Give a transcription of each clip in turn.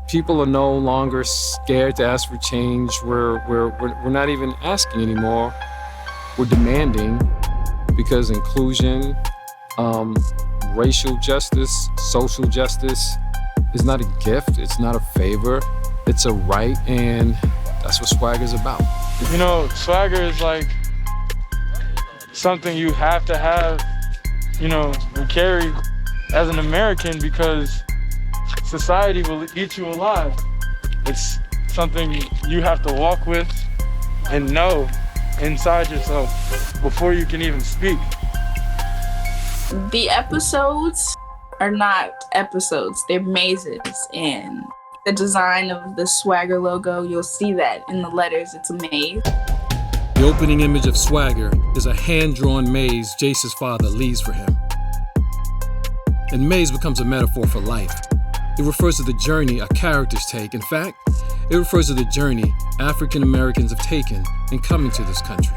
People are no longer scared to ask for change. We're not even asking anymore. We're demanding, because inclusion, racial justice, social justice is not a gift, it's not a favor, it's a right, and that's what swagger's about. You know, swagger is like something you have to have, you know, and carry as an American, because society will eat you alive. It's something you have to walk with and know inside yourself before you can even speak. The episodes are not episodes, they're mazes, and the design of the Swagger logo, you'll see that in the letters, it's a maze. The opening image of Swagger is a hand-drawn maze Jace's father leaves for him. And maze becomes a metaphor for life. It refers to the journey our characters take. In fact, it refers to the journey African Americans have taken in coming to this country.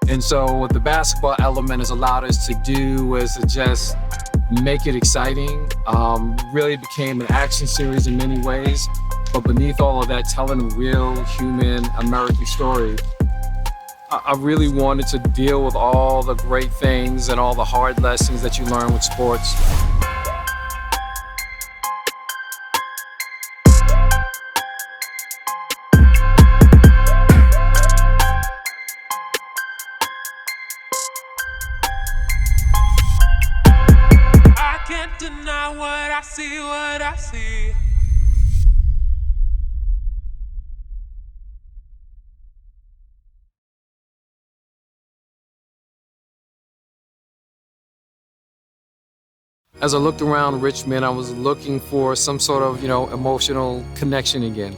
And so what the basketball element has allowed us to do is to just make it exciting. Really became an action series in many ways, but beneath all of that, telling a real human American story. I really wanted to deal with all the great things and all the hard lessons that you learn with sports. I can't deny what I see, what I see. As I looked around Richmond, I was looking for some sort of, emotional connection again.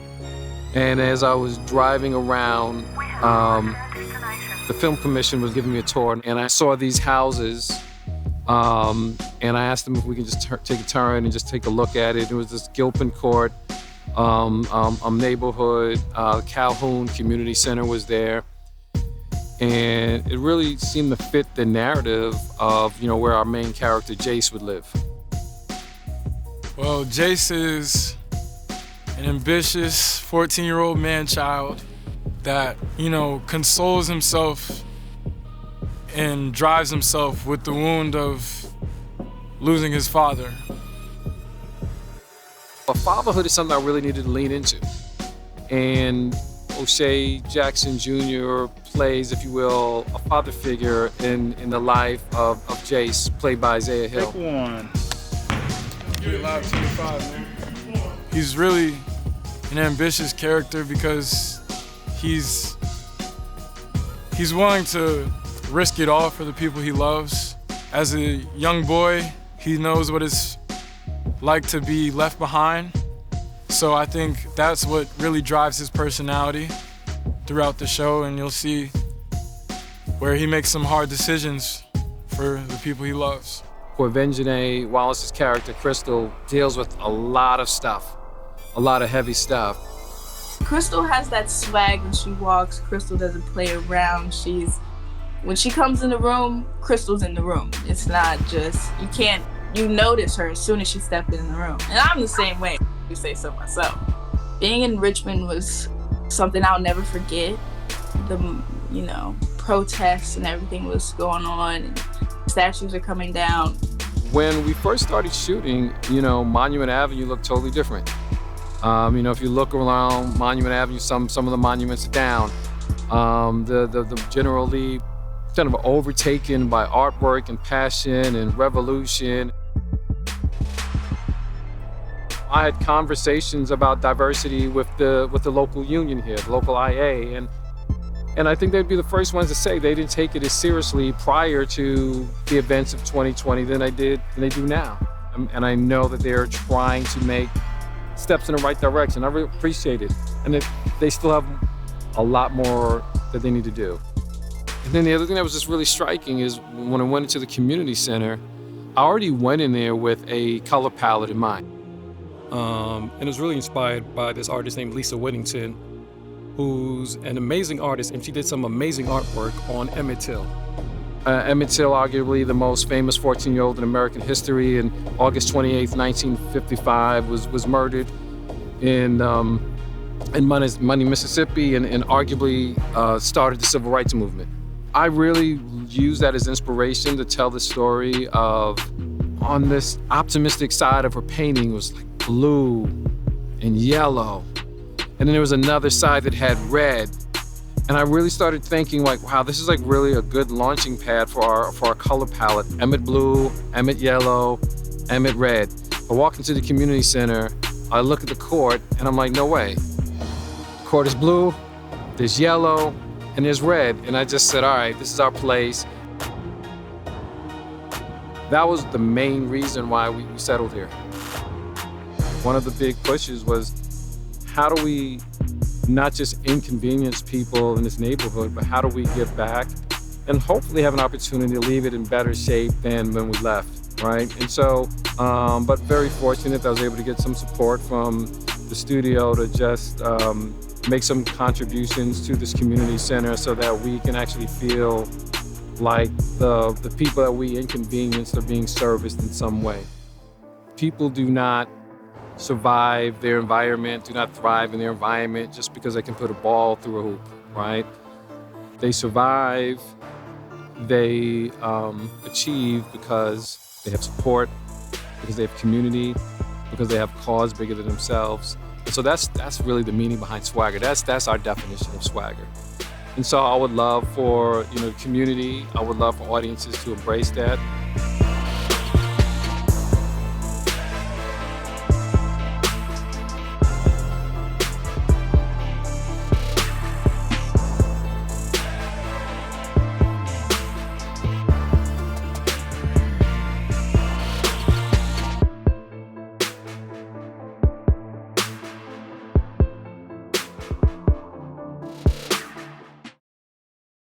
And as I was driving around, the Film Commission was giving me a tour, and I saw these houses, and I asked them if we could just take a turn and just take a look at it. It was this Gilpin Court neighborhood. Calhoun Community Center was there. And it really seemed to fit the narrative of, where our main character, Jace, would live. Well, Jace is an ambitious 14-year-old man-child that, consoles himself and drives himself with the wound of losing his father. But fatherhood is something I really needed to lean into. And O'Shea Jackson Jr. plays, if you will, a father figure in the life of Jace, played by Isaiah Hill. Take one. You're live 25, man. He's really an ambitious character because he's willing to risk it all for the people he loves. As a young boy, he knows what it's like to be left behind. So I think that's what really drives his personality throughout the show, and you'll see where he makes some hard decisions for the people he loves. Quvenzhané Wallace's character, Crystal, deals with a lot of stuff, a lot of heavy stuff. Crystal has that swag when she walks. Crystal doesn't play around. When she comes in the room, Crystal's in the room. It's not just, you notice her as soon as she steps in the room. And I'm the same way. To say so myself. Being in Richmond was something I'll never forget. The protests and everything was going on, and statues are coming down. When we first started shooting, Monument Avenue looked totally different. If you look around Monument Avenue, some of the monuments are down. The generally kind of overtaken by artwork and passion and revolution. I had conversations about diversity with the local union here, the local IA, and I think they'd be the first ones to say they didn't take it as seriously prior to the events of 2020 than they do now. And I know that they're trying to make steps in the right direction. I really appreciate it. And they still have a lot more that they need to do. And then the other thing that was just really striking is when I went into the community center, I already went in there with a color palette in mind. And it was really inspired by this artist named Lisa Whittington, who's an amazing artist, and she did some amazing artwork on Emmett Till. Emmett Till, arguably the most famous 14-year-old in American history, in August 28th, 1955, was murdered in Money, Mississippi, and arguably started the Civil Rights Movement. I really use that as inspiration to tell the story of, on this optimistic side of her painting was like blue and yellow. And then there was another side that had red. And I really started thinking like, wow, this is like really a good launching pad for our color palette. Emmett blue, Emmett yellow, Emmett red. I walk into the community center, I look at the court, and I'm like, no way. The court is blue, there's yellow, and there's red. And I just said, all right, this is our place. That was the main reason why we settled here. One of the big pushes was, how do we not just inconvenience people in this neighborhood, but how do we give back and hopefully have an opportunity to leave it in better shape than when we left, right? And so, but very fortunate that I was able to get some support from the studio to just make some contributions to this community center so that we can actually feel like the people that we inconvenienced are being serviced in some way. People do not survive their environment, do not thrive in their environment just because they can put a ball through a hoop, right? They survive, they achieve because they have support, because they have community, because they have cause bigger than themselves. And so that's really the meaning behind swagger. That's our definition of swagger. And so I would love for the community, I would love for audiences to embrace that.